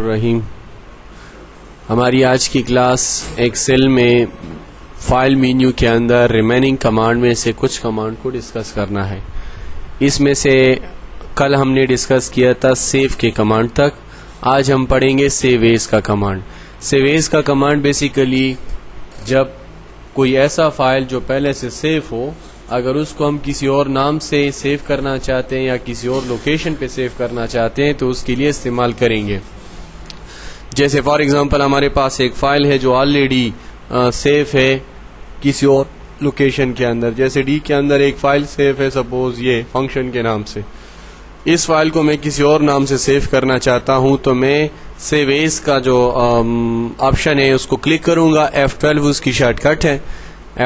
الرحیم. ہماری آج کی کلاس ایکسل میں فائل مینیو کے اندر ریمیننگ کمانڈ میں سے کچھ کمانڈ کو ڈسکس کرنا ہے. اس میں سے کل ہم نے ڈسکس کیا تھا سیو کے کمانڈ تک. آج ہم پڑھیں گے سیو ایز کا کمانڈ. سیو ایز کا کمانڈ بیسیکلی جب کوئی ایسا فائل جو پہلے سے سیو ہو اگر اس کو ہم کسی اور نام سے سیو کرنا چاہتے ہیں یا کسی اور لوکیشن پہ سیو کرنا چاہتے ہیں تو اس کے لیے استعمال کریں گے. جیسے فار ایگزامپل ہمارے پاس ایک فائل ہے جو آلریڈی سیو ہے کسی اور لوکیشن کے اندر. جیسے ڈی کے اندر ایک فائل سیو ہے سپوز یہ فنکشن کے نام سے. اس فائل کو میں کسی اور نام سے سیو کرنا چاہتا ہوں تو میں سیو ایز کا جو آپشن ہے اس کو کلک کروں گا. F12 اس کی شارٹ کٹ ہے.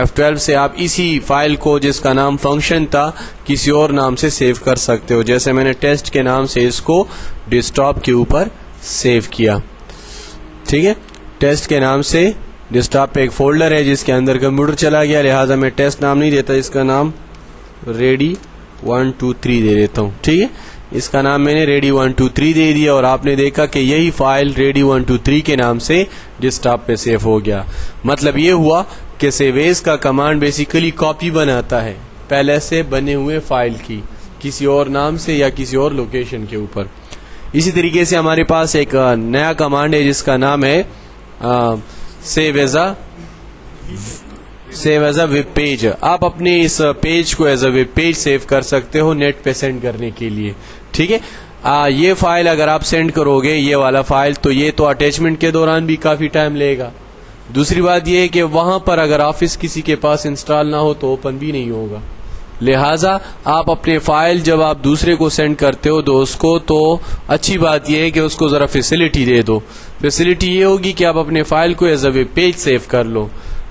F12 سے آپ اسی فائل کو جس کا نام فنکشن تھا کسی اور نام سے سیو کر سکتے ہو. جیسے میں نے ٹیسٹ کے نام سے اس کو ڈیسکٹاپ کے اوپر سیو کیا. ٹھیک ہے, ٹیسٹ کے نام سے ڈیسکٹاپ پہ ایک فولڈر ہے جس کے اندر کمپیوٹر چلا گیا, لہٰذا میں ٹیسٹ نام نہیں دیتا, اس کا نام ریڈی 1 2 3 دے دیتا ہوں. ٹھیک ہے, اس کا نام میں نے ریڈی 1 2 3 دے دیا اور آپ نے دیکھا کہ یہی فائل ریڈی 1 2 3 کے نام سے ڈیسکٹاپ پہ سیو ہو گیا. مطلب یہ ہوا کہ سیو ایز کا کمانڈ بیسیکلی کاپی بناتا ہے پہلے سے بنے ہوئے فائل کی کسی اور نام سے یا کسی اور لوکیشن کے اوپر. اسی طریقے سے ہمارے پاس ایک نیا کمانڈ ہے جس کا نام ہے save as a web page. آپ اپنے اس پیج کو as a web page save کر سکتے ہو نیٹ پہ سینڈ کرنے کے لیے. ٹھیک ہے, یہ فائل اگر آپ سینڈ کرو گے یہ والا فائل تو یہ تو اٹیچمنٹ کے دوران بھی کافی ٹائم لے گا. دوسری بات یہ ہے کہ وہاں پر اگر آفس کسی کے پاس انسٹال نہ ہو تو اوپن بھی نہیں ہوگا. لہٰذا آپ اپنے فائل جب آپ دوسرے کو سینڈ کرتے ہو دوست کو تو اچھی بات یہ ہے کہ اس کو ذرا فیسلٹی دے دو. فیسلٹی یہ ہوگی کہ آپ اپنے فائل کو as a web page save کر لو.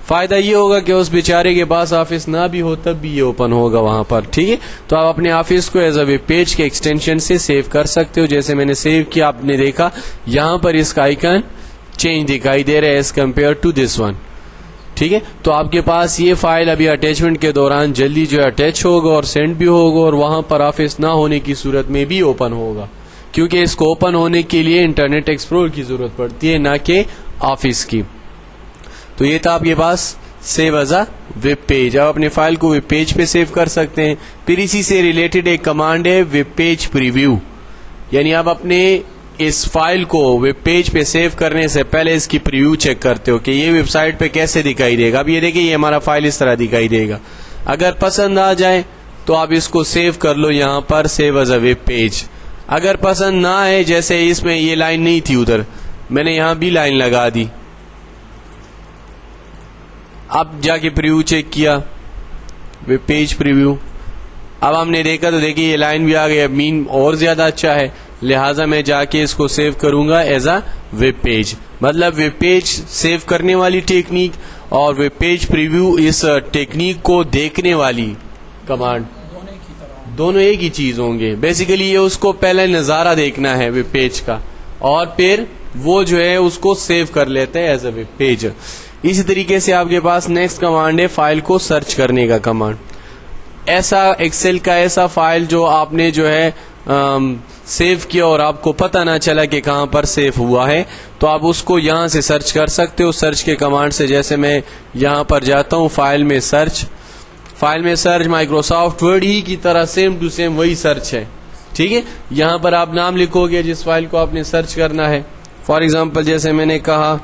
فائدہ یہ ہوگا کہ اس بیچارے کے پاس آفس نہ بھی ہو تب بھی یہ اوپن ہوگا وہاں پر. ٹھیک ہے, تو آپ اپنے آفس کو ایز اے ویب پیج کے ایکسٹینشن سے سیو کر سکتے ہو. جیسے میں نے سیو کیا آپ نے دیکھا یہاں پر اس کا آئیکن چینج دکھائی دے رہا ہے as compare to this one. ٹھیک ہے, تو آپ کے پاس یہ فائل ابھی اٹیچمنٹ کے دوران جلدی جو اٹیچ ہوگا اور سینڈ بھی ہوگا اور وہاں پر آفس نہ ہونے کی صورت میں بھی اوپن ہوگا کیونکہ اس کو اوپن ہونے کے لیے انٹرنیٹ ایکسپلورر کی ضرورت پڑتی ہے نہ کہ آفس کی. تو یہ تھا آپ کے پاس save as a web page. آپ اپنے فائل کو ویب پیج پہ سیو کر سکتے ہیں. پھر اسی سے ریلیٹڈ ایک کمانڈ ہے ویب پیج پریویو, یعنی آپ اپنے اس فائل کو ویب پیج پہ سیو کرنے سے پہلے اس کی پریویو چیک کرتے ہو کہ یہ ویب سائٹ پہ کیسے دکھائی دے گا. اب یہ دیکھیں یہ ہمارا فائل اس طرح دکھائی دے گا. اگر پسند آ جائے تو آپ اس کو سیو کر لو یہاں پر save as a web page. اگر پسند نہ آئے جیسے اس میں یہ لائن نہیں تھی ادھر میں نے یہاں بھی لائن لگا دی, اب جا کے پریویو چیک کیا ویب پیج پریویو, اب ہم نے دیکھا تو دیکھیے یہ لائن بھی آ گئی. اب مین اور زیادہ اچھا ہے لہٰذا میں جا کے اس کو سیو کروں گا ایز اے ویب پیج. مطلب ویب پیج سیو کرنے والی ٹیکنیک اور ویب پیج پریویو اس ٹیکنیک کو دیکھنے والی کمانڈ دونوں ایک ہی چیز ہوں گے. بیسیکلی یہ اس کو پہلے نظارہ دیکھنا ہے ویب پیج کا اور پھر وہ جو ہے اس کو سیو کر لیتے ہیں ایز اے ویب پیج. اسی طریقے سے آپ کے پاس نیکسٹ کمانڈ ہے فائل کو سرچ کرنے کا کمانڈ. ایسا ایکسل کا ایسا فائل جو آپ نے جو ہے سیو کیا اور آپ کو پتہ نہ چلا کہ کہاں پر سیو ہوا ہے تو آپ اس کو یہاں سے سرچ کر سکتے ہو سرچ کے کمانڈ سے. جیسے میں یہاں پر جاتا ہوں فائل میں سرچ مائکروسافٹ ورڈ ہی کی طرح سیم ٹو سیم وہی سرچ ہے. ٹھیک ہے, یہاں پر آپ نام لکھو گے جس فائل کو آپ نے سرچ کرنا ہے. فار ایگزامپل جیسے میں نے کہا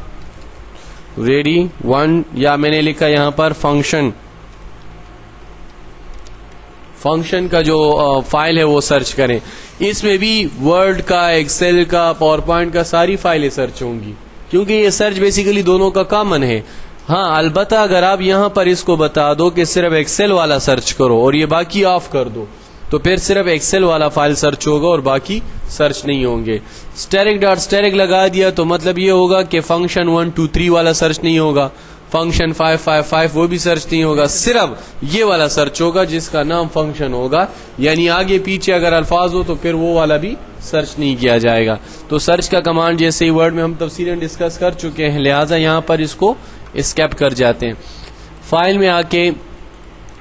ریڈی 1 یا میں نے لکھا یہاں پر فنکشن کا جو فائل ہے وہ سرچ کریں. اس میں بھی ورڈ کا ایکسل کا پاور پوائنٹ کا ساری فائلیں سرچ ہوں گی کیونکہ یہ سرچ بیسیکلی دونوں کا کامن ہے. ہاں البتہ اگر آپ یہاں پر اس کو بتا دو کہ صرف ایکسل والا سرچ کرو اور یہ باقی آف کر دو تو پھر صرف ایکسل والا فائل سرچ ہوگا اور باقی سرچ نہیں ہوں گے. اسٹیرک لگا دیا تو مطلب یہ ہوگا کہ فنکشن 1 2 3 والا سرچ نہیں ہوگا, فنکشن 5 5 5 وہ بھی سرچ نہیں ہوگا, صرف یہ والا سرچ ہوگا جس کا نام فنکشن ہوگا. یعنی آگے پیچھے اگر الفاظ ہو تو پھر وہ والا بھی سرچ نہیں کیا جائے گا. تو سرچ کا کمانڈ جیسے ہی ورڈ میں ہم تفصیلاً ڈسکس کر چکے ہیں لہٰذا یہاں پر اس کو اسکیپ کر جاتے ہیں. فائل میں آ کے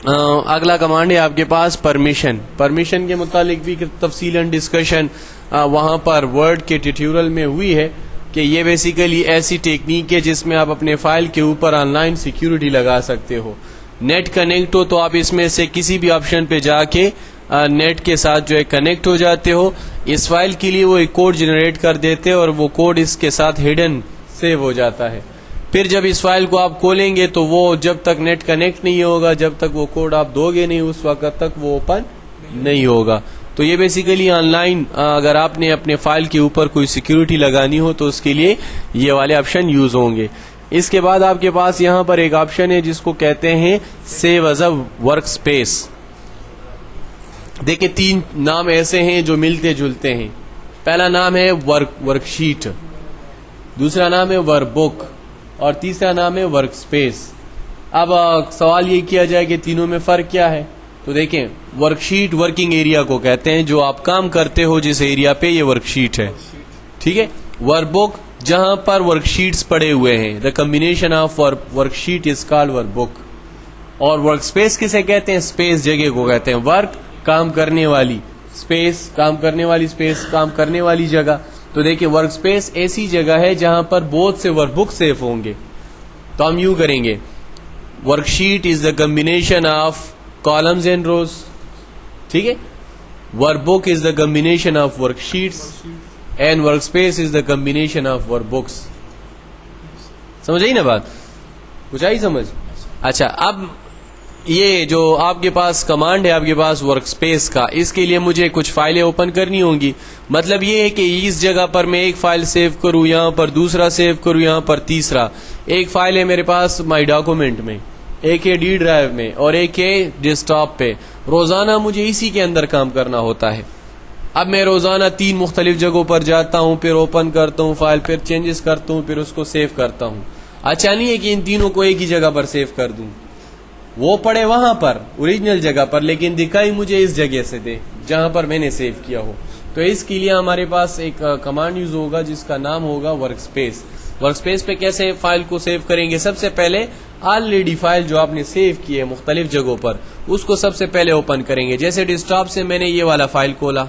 اگلا کمانڈ ہے آپ کے پاس پرمیشن کے متعلق بھی تفصیلاً ڈسکشن وہاں پر ورڈ کے ٹیوٹوریل میں ہوئی ہے. کہ یہ بیسیکلی ایسی ٹیکنیک ہے جس میں آپ اپنے فائل کے اوپر آن لائن سیکیورٹی لگا سکتے ہو. نیٹ کنیکٹ ہو تو آپ اس میں سے کسی بھی آپشن پہ جا کے نیٹ کے ساتھ جو ہے کنیکٹ ہو جاتے ہو. اس فائل کے لیے وہ ایک کوڈ جنریٹ کر دیتے اور وہ کوڈ اس کے ساتھ ہڈن سیو ہو جاتا ہے. پھر جب اس فائل کو آپ کھولیں گے تو وہ جب تک نیٹ کنیکٹ نہیں ہوگا، جب تک وہ کوڈ آپ دو گے نہیں، اس وقت تک وہ اوپن نہیں ہوگا. تو یہ بیسیکلی آن لائن اگر آپ نے اپنے فائل کے اوپر کوئی سیکیورٹی لگانی ہو تو اس کے لیے یہ والے آپشن یوز ہوں گے. اس کے بعد آپ کے پاس یہاں پر ایک آپشن ہے جس کو کہتے ہیں save as a work space. دیکھیں 3 نام ایسے ہیں جو ملتے جلتے ہیں. پہلا نام ہے ورک شیٹ، دوسرا نام ہے ورک بک اور تیسرا نام ہے ورک اسپیس. اب سوال یہ کیا جائے کہ تینوں میں فرق کیا ہے. تو دیکھیں ورک شیٹ ورکنگ ایریا کو کہتے ہیں، جو آپ کام کرتے ہو جس ایریا پہ، یہ ورک شیٹ ہے. ٹھیک ہے. ورک بک جہاں پر ورک شیٹس پڑے ہوئے ہیں، the combination of work sheet is called work book. اور ورک اسپیس کسے کہتے ہیں؟ اسپیس جگہ کو کہتے ہیں. ورک کام کرنے والی، اسپیس کام کرنے والی، اسپیس کام کرنے والی جگہ. تو دیکھیں ورک اسپیس ایسی جگہ ہے جہاں پر بہت سے ورک بک سیف ہوں گے. تو ہم یوں کریں گے، work sheet is the combination of columns and rows. ٹھیک ہے. Workbook is the combination of worksheets and workspace is the combination of workbooks. سمجھ آئی نا بات؟ کچھ آئی سمجھ؟ اچھا، اب یہ جو آپ کے پاس کمانڈ ہے آپ کے پاس ورک اسپیس کا، اس کے لیے مجھے کچھ فائلیں اوپن کرنی ہوں گی. مطلب یہ ہے کہ اس جگہ پر میں ایک فائل سیو کروں، یہاں پر دوسرا سیو کروں، یہاں پر تیسرا. ایک فائل ہے میرے پاس مائی ڈاکومنٹ میں، ایک ہے ڈی ڈرائیو میں اور ایک ہے ڈیسک ٹاپ پہ. روزانہ مجھے اسی کے اندر کام کرنا ہوتا ہے. اب میں روزانہ 3 مختلف جگہوں پر جاتا ہوں، پھر اوپن کرتا ہوں فائل، پھر چینجز کرتا ہوں، پھر اس کو سیو کرتا ہوں. اچھا نہیں ہے کہ ان تینوں کو ایک ہی جگہ پر سیو کر دوں، وہ پڑے وہاں پر اوریجنل جگہ پر، لیکن دکھائی مجھے اس جگہ سے دے جہاں پر میں نے سیو کیا ہو. تو اس کے لیے ہمارے پاس ایک کمانڈ یوز ہوگا جس کا نام ہوگا ورک اسپیس. ورک اسپیس پہ کیسے فائل کو سیو کریں گے؟ سب سے پہلے آلریڈی فائل جو آپ نے سیو کی ہے مختلف جگہوں پر، اس کو سب سے پہلے اوپن کریں گے. جیسے ڈیسک ٹاپ سے میں نے یہ والا فائل کھولا،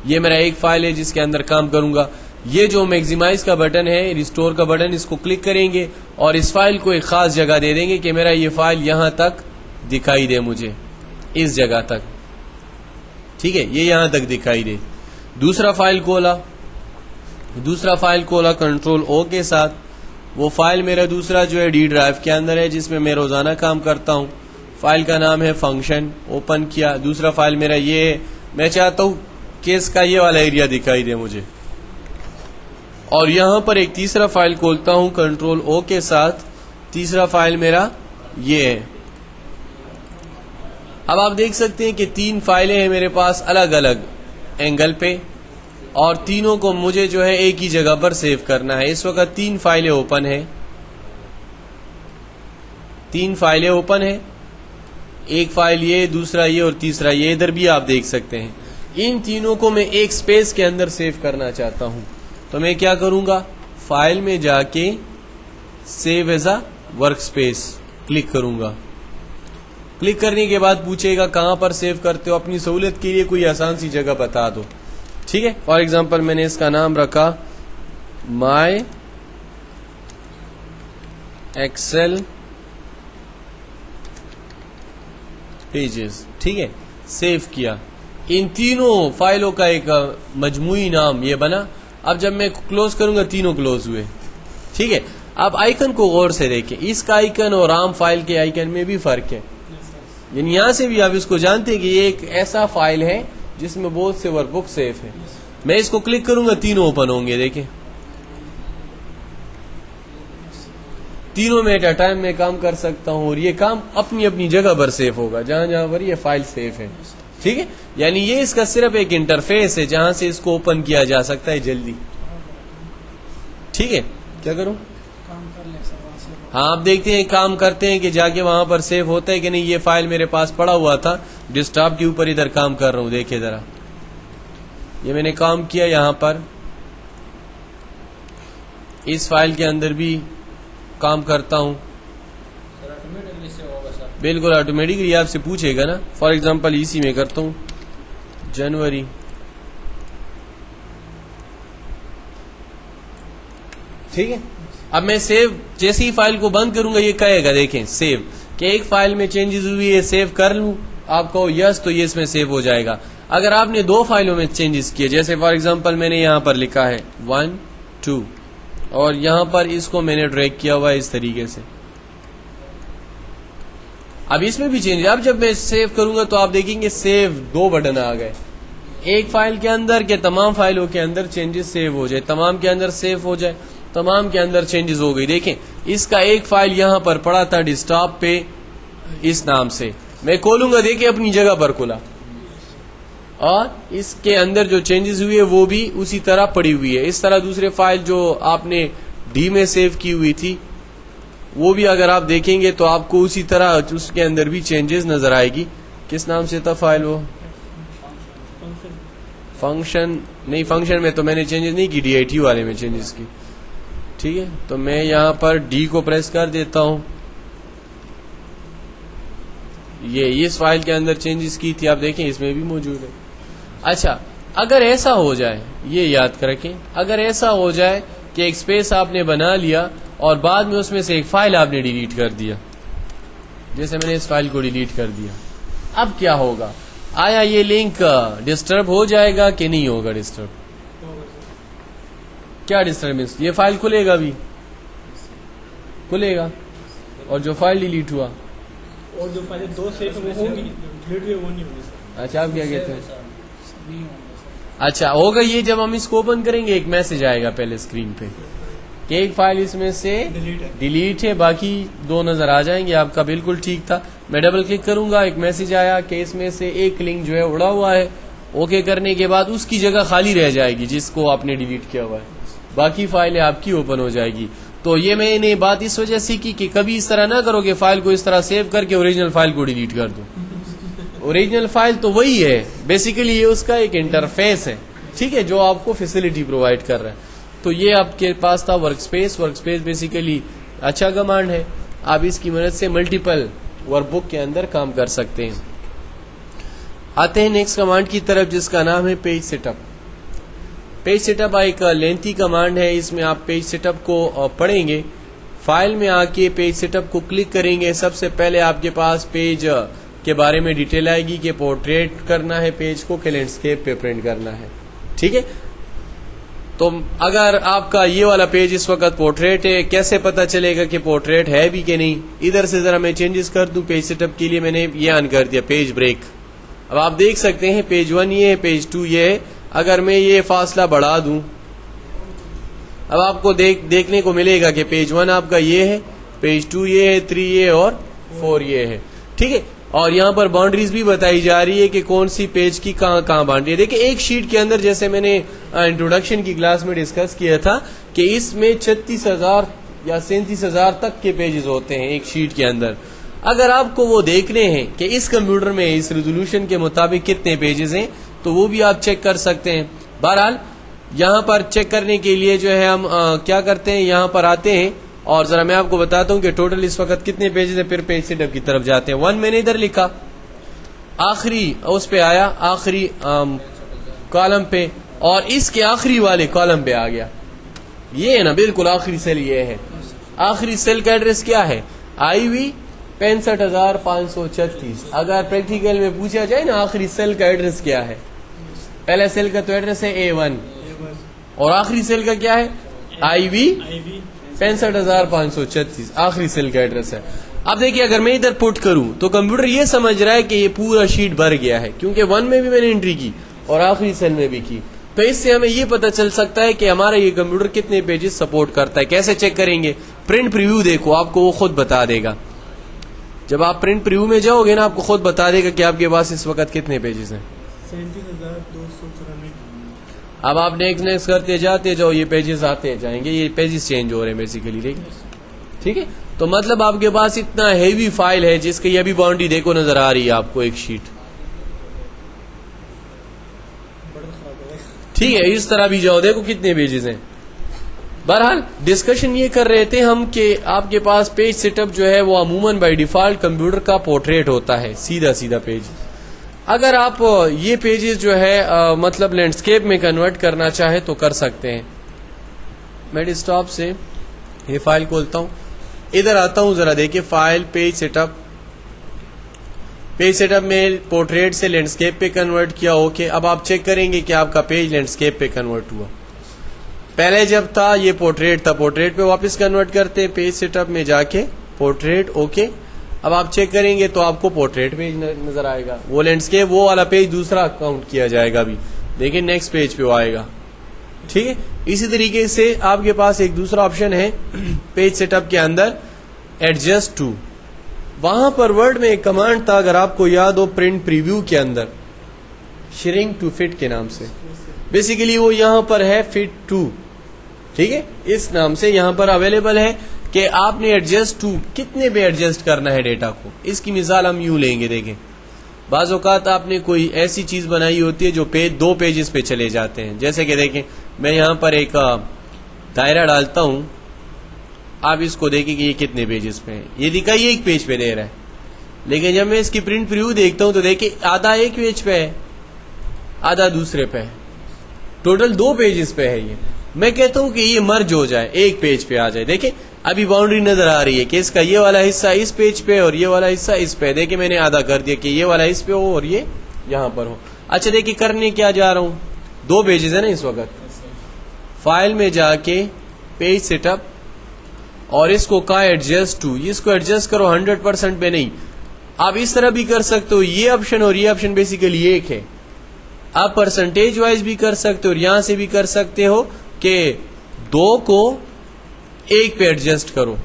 یہ میرا ایک فائل ہے جس کے اندر کام کروں گا. یہ جو میگزیمائز کا بٹن ہے، ریسٹور کا بٹن، اس کو کلک کریں گے اور اس فائل کو ایک خاص جگہ دے دیں گے کہ میرا یہ فائل یہاں تک دکھائی دے، مجھے اس جگہ تک. ٹھیک ہے، یہ یہاں تک دکھائی دے. دوسرا فائل کھولا کنٹرول او کے ساتھ. وہ فائل میرا دوسرا جو ہے ڈی ڈرائیو کے اندر ہے جس میں میں روزانہ کام کرتا ہوں. فائل کا نام ہے فنکشن. اوپن کیا. دوسرا فائل میرا یہ ہے، میں چاہتا ہوں کہ اس کا یہ والا ایریا دکھائی دے مجھے. اور یہاں پر ایک تیسرا فائل کھولتا ہوں کنٹرول او کے ساتھ. تیسرا فائل میرا یہ ہے. اب آپ دیکھ سکتے ہیں کہ 3 فائلیں ہیں میرے پاس الگ الگ اینگل پہ، اور تینوں کو مجھے جو ہے ایک ہی جگہ پر سیو کرنا ہے. اس وقت 3 فائلیں اوپن ہیں، 3 فائلیں اوپن ہیں. ایک فائل یہ، دوسرا یہ اور تیسرا یہ. ادھر بھی آپ دیکھ سکتے ہیں. ان تینوں کو میں ایک سپیس کے اندر سیو کرنا چاہتا ہوں. تو میں کیا کروں گا؟ فائل میں جا کے save as a work space click کروں گا. کلک کرنے کے بعد پوچھے گا کہاں پر سیو کرتے ہو. اپنی سہولت کے لیے کوئی آسان سی جگہ بتا دو. ٹھیک ہے. فار ایگزامپل میں نے اس کا نام رکھا مائی ایکسل پیجز. ٹھیک ہے، سیو کیا. ان تینوں فائلوں کا ایک مجموعی نام یہ بنا. اب جب میں کلوز کروں گا تینوں کلوز ہوئے. ٹھیک ہے. اب آئیکن کو غور سے دیکھیں. اس کا آئیکن اور عام فائل کے آئیکن میں بھی فرق ہے. یعنی یہاں سے بھی آپ اس کو جانتے ہیں کہ یہ ایک ایسا فائل ہے جس میں بہت سے ورک بک سیف ہے. میں اس کو کلک کروں گا تینوں اوپن ہوں گے. دیکھیں تینوں میں ایٹ اے ٹائم میں کام کر سکتا ہوں، اور یہ کام اپنی اپنی جگہ پر سیف ہوگا جہاں جہاں پر یہ فائل سیف ہے. ٹھیک ہے. یعنی یہ اس کا صرف ایک انٹرفیس ہے جہاں سے اس کو اوپن کیا جا سکتا ہے جلدی. ٹھیک ہے. کیا کروں؟ ہاں آپ دیکھتے ہیں کام کرتے ہیں کہ جا کے وہاں پر سیو ہوتا ہے کہ نہیں. یہ فائل میرے پاس پڑا ہوا تھا ڈیسک ٹاپ کے اوپر، ادھر کام کر رہا ہوں. دیکھیں ذرا، یہ میں نے کام کیا یہاں پر. اس فائل کے اندر بھی کام کرتا ہوں. بالکل آٹومیٹکلی آپ سے پوچھے گا نا. فار ایگزامپل اسی میں کرتا ہوں جنوری ٹھیک ہے. اب میں سیو جیسے ہی فائل کو بند کروں گا یہ کہے گا دیکھیں سیو کہ ایک فائل میں چینجز ہوئی ہے سیو کر لوں. آپ کو یس تو یہ اس میں سیو ہو جائے گا. اگر آپ نے 2 فائلوں میں چینجز کیے جیسے فار ایگزامپل میں نے یہاں پر لکھا ہے 1 2 اور یہاں پر اس کو میں نے ڈریگ کیا ہوا ہے اس طریقے سے. اب اس میں بھی چینج. اب جب میں سیو کروں گا تو آپ دیکھیں گے سیو 2 بٹن آ گئے ایک فائل کے اندر کہ تمام فائلوں کے اندر چینجز سیو ہو جائے, تمام کے اندر سیو ہو جائے, تمام کے اندر چینجز ہو گئی. دیکھیں اس کا ایک فائل یہاں پر پڑا تھا ڈیسکٹاپ پہ اس نام سے, میں کھولوں گا دیکھیں اپنی جگہ پر کھلا اور اس کے اندر جو چینجز ہوئی ہے وہ بھی اسی طرح پڑی ہوئی ہے. اس طرح دوسرے فائل جو آپ نے ڈی میں سیو کی ہوئی تھی وہ بھی اگر آپ دیکھیں گے تو آپ کو اسی طرح اس کے اندر بھی چینجز نظر آئے گی. کس نام سے تھا فائل وہ فنکشن نہیں, فنکشن میں تو میں نے چینجز نہیں کی, DIT والے میں چینجز کی. ٹھیک ہے تو میں یہاں پر ڈی کو پریس کر دیتا ہوں. یہ اس فائل کے اندر چینجز کی تھی آپ دیکھیں اس میں بھی موجود ہے. اچھا اگر ایسا ہو جائے یہ یاد رکھیں اگر ایسا ہو جائے کہ ایک اسپیس آپ نے بنا لیا اور بعد میں اس میں سے ایک فائل آپ نے ڈیلیٹ کر دیا, جیسے میں نے اس فائل کو ڈیلیٹ کر دیا, اب کیا ہوگا؟ آیا یہ لنک ڈسٹرب ہو جائے گا کہ نہیں ہوگا ڈسٹرب؟ کیا ڈسٹربنس؟ یہ فائل کھلے گا بھی کھلے گا اور جو فائل ڈیلیٹ ہوا اور جو فائل 2 سیو ڈیلیٹ ہوئے وہ نہیں ہوگی. اچھا آپ کیا کہتے ہیں؟ اچھا ہوگا یہ جب ہم اس کو اوپن کریں گے ایک میسج آئے گا پہلے اسکرین پہ کہ ایک فائل اس میں سے ڈیلیٹ ہے, باقی 2 نظر آ جائیں گے. آپ کا بالکل ٹھیک تھا. میں ڈبل کلک کروں گا ایک میسج آیا کہ اس میں سے ایک لنک جو ہے اڑا ہوا ہے. اوکے کرنے کے بعد اس کی جگہ خالی رہ جائے گی جس کو آپ نے ڈیلیٹ کیا ہوا ہے, باقی فائلیں آپ کی اوپن ہو جائے گی. تو یہ میں نے بات اس وجہ سیکھی کہ کبھی اس طرح نہ کرو کہ فائل کو اس طرح سیو کر کے اوریجنل فائل کو ڈیلیٹ کر دو. اوریجنل فائل تو وہی ہے بیسیکلی, یہ اس کا ایک انٹرفیس ہے ٹھیک ہے جو آپ کو فیسلٹی پرووائڈ کر رہا ہے. تو یہ آپ کے پاس تھا work space. Work space basically اچھا کمانڈ ہے, آپ اس کی مدد سے ملٹیپل ورک بک کے اندر کام کر سکتے ہیں. آتے ہیں نیکسٹ کمانڈ کی طرف جس کا نام ہے page set up. Page set up ایک لینتھی کمانڈ ہے, اس میں آپ پیج سیٹ اپ کو پڑھیں گے. فائل میں آ کے پیج سیٹ اپ کو کلک کریں گے. سب سے پہلے آپ کے پاس پیج کے بارے میں ڈیٹیل آئے گی کہ پورٹریٹ کرنا ہے پیج کو کہ لینڈسکیپ پہ پرنٹ کرنا ہے. ٹھیک ہے تو اگر آپ کا یہ والا پیج اس وقت پورٹریٹ ہے, کیسے پتا چلے گا کہ پورٹریٹ ہے بھی کہ نہیں؟ ادھر سے ذرا میں چینجز کر دوں. پیج سیٹ اپ کے لیے میں نے یہ آن کر دیا پیج بریک. اب آپ دیکھ سکتے ہیں پیج 1 یہ ہے, پیج 2 یہ ہے. اگر میں یہ فاصلہ بڑھا دوں اب آپ کو دیکھنے کو ملے گا کہ پیج 1 آپ کا یہ ہے, پیج 2 یہ ہے, 3 یہ اور 4 یہ ہے. ٹھیک ہے اور یہاں پر باؤنڈریز بھی بتائی جا رہی ہے کہ کون سی پیج کی کہاں کہاں باؤنڈری ہے. دیکھیں ایک شیٹ کے اندر جیسے میں نے انٹروڈکشن کی کلاس میں ڈسکس کیا تھا کہ اس میں 36,000 یا 37,000 تک کے پیجز ہوتے ہیں ایک شیٹ کے اندر. اگر آپ کو وہ دیکھنے ہیں کہ اس کمپیوٹر میں اس ریزولوشن کے مطابق کتنے پیجز ہیں تو وہ بھی آپ چیک کر سکتے ہیں. بہرحال یہاں پر چیک کرنے کے لیے جو ہے ہم کیا کرتے ہیں, یہاں پر آتے ہیں اور ذرا میں آپ کو بتاتا ہوں کہ ٹوٹل اس وقت کتنے پیجز ہیں. پھر پیج سیٹ اپ کی طرف جاتے ہیں. 1 میں نے ادھر لکھا, آخری اس پہ آیا, آخری کالم پہ, اور اس کے آخری والے کالم پہ آ گیا. یہ ہے نا بالکل آخری سیل یہ ہے. آخری سیل کا ایڈریس کیا ہے؟ IV 65,536. اگر پریکٹیکل میں پوچھا جائے نا آخری سیل کا ایڈریس کیا ہے, پہلا سیل کا تو ایڈریس ہے A1 اور آخری سیل کا کیا ہے؟ IV 65,536 آخری سیل کا ایڈریس ہے. اب دیکھیے اگر میں ادھر پٹ کروں تو کمپیوٹر یہ سمجھ رہا ہے کہ یہ پورا شیٹ بھر گیا ہے کیونکہ 1 میں بھی میں نے انٹری کی اور آخری سیل میں بھی کی. تو اس سے ہمیں یہ پتا چل سکتا ہے کہ ہمارا یہ کمپیوٹر کتنے پیجز سپورٹ کرتا ہے. کیسے چیک کریں گے؟ پرنٹ پریویو دیکھو, آپ کو وہ خود بتا دے گا. جب آپ پرنٹ پریویو میں جاؤ گے نا آپ کو خود بتا دے گا کہ آپ کے پاس اس وقت کتنے پیجز ہیں. 37,294. اب آپ نیکسٹ کرتے جاتے جاؤ, یہ پیجز آتے جائیں گے, یہ پیجز چینج ہو رہے ہیں بیسیکلی. ٹھیک ہے تو مطلب آپ کے پاس اتنا ہیوی فائل ہے جس کی ابھی باؤنڈری دیکھو نظر آ رہی ہے آپ کو ایک شیٹ. ٹھیک ہے اس طرح بھی جاؤ دیکھو کتنے پیجز ہیں. بہرحال ڈسکشن یہ کر رہے تھے ہم کہ آپ کے پاس پیج سیٹ اپ جو ہے وہ عموماً بائی ڈیفالٹ کمپیوٹر کا پورٹریٹ ہوتا ہے, سیدھا سیدھا پیج. اگر آپ یہ پیجز جو ہے مطلب لینڈسکیپ میں کنورٹ کرنا چاہے تو کر سکتے ہیں. میں ڈیسکٹاپ سے یہ فائل کھولتا ہوں, ادھر آتا ہوں, ذرا دیکھیں file page set up. Page set up میں پورٹریٹ سے لینڈسکیپ پہ کنورٹ کیا. اوکے, اب آپ چیک کریں گے کہ آپ کا پیج لینڈسکیپ پہ کنورٹ ہوا. پہلے جب تھا یہ پورٹریٹ تھا, پورٹریٹ پہ واپس کنورٹ کرتے پیج سیٹ اپ میں جا کے پورٹریٹ. اوکے, اب آپ چیک کریں گے تو آپ کو پورٹریٹ پیج نظر آئے گا. وہ لینڈسکیپ وہ والا پیج دوسرا کاؤنٹ کیا جائے گا. ابھی دیکھیں نیکسٹ پیج پہ وہ آئے گا. ٹھیک ہے, اسی طریقے سے آپ کے پاس ایک دوسرا آپشن ہے پیج سیٹ اپ کے اندر, ایڈجسٹ ٹو. وہاں پر ورڈ میں ایک کمانڈ تھا, اگر آپ کو یاد ہو, پرنٹ پریویو کے اندر شرنک ٹو فٹ کے نام سے. بیسیکلی وہ یہاں پر ہے فٹ ٹو. ٹھیک ہے, اس نام سے یہاں پر اویلیبل ہے کہ آپ نے ایڈجسٹ ٹو کتنے پہ ایڈجسٹ کرنا ہے ڈیٹا کو. اس کی مثال ہم یوں لیں گے. دیکھیں بعض اوقات آپ نے کوئی ایسی چیز بنائی ہوتی ہے جو دو پیجز پہ چلے جاتے ہیں. جیسے کہ دیکھیں میں یہاں پر ایک دائرہ ڈالتا ہوں, آپ اس کو دیکھیں کہ یہ کتنے پیجز پہ ہے. یہ دکھائیے ایک پیج پہ دے رہا ہے, لیکن جب میں اس کی پرنٹ پریویو دیکھتا ہوں تو دیکھیں آدھا ایک پیج پہ ہے, آدھا دوسرے پہ ہے, ٹوٹل 2 پیجز پہ ہے. یہ میں کہتا ہوں کہ یہ مرج ہو جائے, ایک پیج پہ آ جائے. دیکھیں ابھی باؤنڈری نظر آ رہی ہے کہ اس کا یہ والا حصہ اس پیج پہ اور یہ والا حصہ اس پہ. دیکھیں میں نے آدھا کر دیا کہ یہ والا اس پہ ہو اور یہ یہاں پر ہو. اچھا دیکھیں کرنے کیا جا رہا ہوں, 2 پیجز ہے نا اس وقت. فائل میں جا کے پیج سیٹ اپ اور اس کو کہا ایڈجسٹ ٹو. اس کو ایڈجسٹ کرو 100% پہ نہیں, آپ اس طرح بھی کر سکتے ہو. یہ آپشن اور یہ آپشن بیسیکلی ایک ہے. آپ پرسنٹیج وائز بھی کر سکتے ہو اور یہاں سے بھی کر سکتے ہو کہ 2 کو 1 پہ ایڈجسٹ کرو,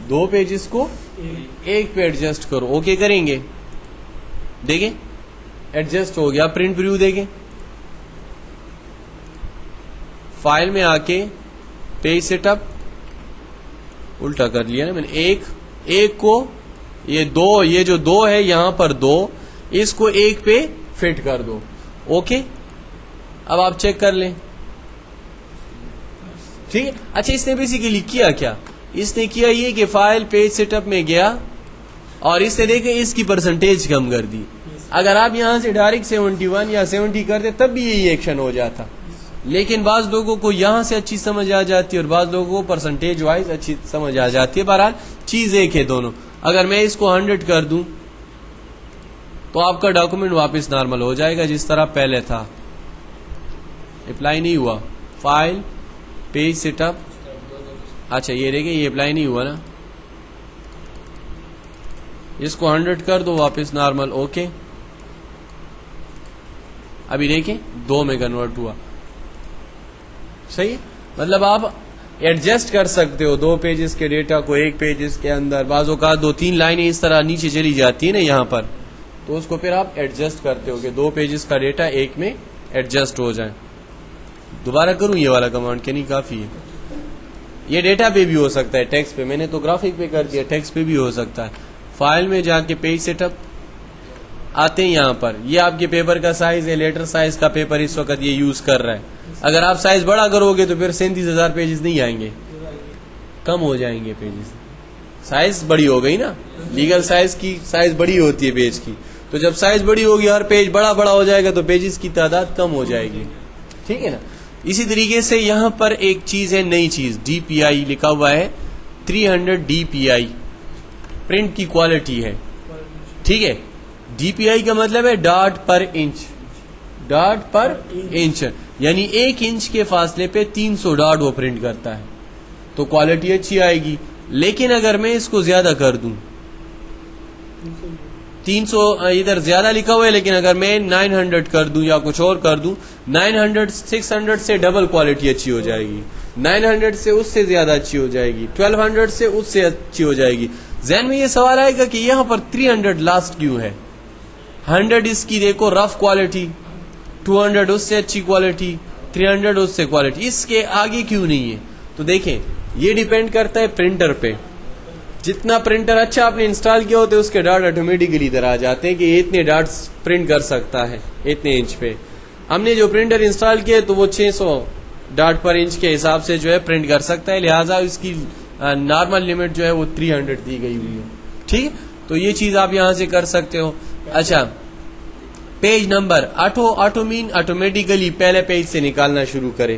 2 پیجز کو 1 پہ ایڈجسٹ کرو. اوکے کریں گے, دیکھیں ایڈجسٹ ہو گیا. پرنٹ پریویو دیکھیں, فائل میں آ کے پیج سیٹ اپ, الٹا کر لیا نا میں نے, ایک کو یہ 2, یہ جو 2 ہے یہاں پر 2, اس کو 1 پہ فٹ کر دو. اوکے, اب آپ چیک کر لیں. ٹھیک ہے. اچھا اس نے بیسیکلی کیا کیا, اس نے کیا یہ کہ فائل پیج سیٹ اپ میں گیا اور اس نے دیکھیں اس کی پرسنٹیج کم کر دی. اگر آپ یہاں سے ڈائریکٹ 71 یا 70 کرتے تب بھی یہی ایکشن ہو جاتا, لیکن بعض لوگوں کو یہاں سے اچھی سمجھ آ جاتی ہے اور بعض لوگوں کو پرسنٹیج وائز اچھی سمجھ آ جاتی ہے. بہرحال چیز ایک ہے دونوں. اگر میں اس کو 100 کر دوں تو آپ کا ڈاکومنٹ واپس نارمل ہو جائے گا جس طرح پہلے تھا. اپلائی نہیں ہوا, فائل پیج سیٹ اپ. اچھا یہ دیکھیں یہ اپلائی نہیں ہوا نا, اس کو 100 کر دو واپس نارمل. اوکے, ابھی دیکھیں 2 میں کنورٹ ہوا. صحیح, مطلب آپ ایڈجسٹ کر سکتے ہو 2 پیجز کے ڈیٹا کو 1 پیجز کے اندر. بعض اوقات 2-3 لائنیں اس طرح نیچے چلی جاتی ہیں نا یہاں پر, تو اس کو پھر آپ ایڈجسٹ کرتے ہو کہ 2 پیجز کا ڈیٹا 1 میں ایڈجسٹ ہو جائے. دوبارہ کروں یہ والا کمانڈ کہ نہیں کافی ہے؟ یہ ڈیٹا پہ بھی ہو سکتا ہے, ٹیکسٹ پہ. میں نے تو گرافک پہ کر دیا, ٹیکسٹ پہ بھی ہو سکتا ہے. فائل میں جا کے پیج سیٹ اپ آتے ہیں. یہاں پر یہ آپ کے پیپر کا سائز ہے, لیٹر سائز کا پیپر اس وقت یہ یوز کر رہا ہے. اگر آپ سائز بڑا کرو گے تو پھر 37,000 پیجز نہیں آئیں گے, کم ہو جائیں گے پیجز. سائز بڑی ہو گئی نا, لیگل سائز کی سائز بڑی ہوتی ہے پیج کی, تو جب سائز بڑی ہوگی ہر پیج بڑا ہو جائے گا تو پیجز کی تعداد کم ہو جائے گی. ٹھیک ہے نا. اسی طریقے سے یہاں پر ایک چیز ہے, نئی چیز, DPI لکھا ہوا ہے 300 DPI پرنٹ کی کوالٹی ہے. ٹھیک ہے, DPI کا مطلب ہے dot per inch, dot per inch, یعنی 1 انچ کے فاصلے پہ 300 ڈاٹ وہ پرنٹ کرتا ہے, تو کوالٹی اچھی آئے گی. لیکن اگر میں اس کو زیادہ کر دوں, 300 ادھر زیادہ لکھا ہوا ہے, لیکن اگر میں 900 کر دوں یا کچھ اور کر دوں, 900 600 سے ڈبل کوالٹی اچھی ہو جائے گی, 900 سے اس سے زیادہ اچھی ہو جائے گی, 1200 سے اس سے اچھی ہو جائے گی. ذہن میں یہ سوال آئے گا کہ یہاں پر 300 لاسٹ کیوں ہے؟ 100 اس کی دیکھو رف کوالٹی, 200 اس سے اچھی کوالٹی, 300 اس سے کوالٹی, اس کے آگے کیوں نہیں ہے؟ تو دیکھیں یہ ڈیپینڈ کرتا ہے پرنٹر پہ. جتنا پرنٹر اچھا آپ نے انسٹال کیا ہوتا ہے اس کے ڈاٹ آٹومیٹکلی ادھر آ جاتے ہیں کہ یہ اتنے ڈاٹس پرنٹ کر سکتا ہے اتنے انچ پہ. ہم نے جو پرنٹر انسٹال کیا تو وہ 600 ڈاٹ پر انچ کے حساب سے جو ہے پرنٹ کر سکتا ہے, لہٰذا اس کی نارمل لمٹ جو ہے وہ 300 دی گئی ہوئی ہے. ٹھیک, تو یہ چیز آپ یہاں سے کر سکتے ہو. اچھا پیج نمبر آٹو مین آٹومیٹیکلی پہلے پیج سے نکالنا شروع کرے.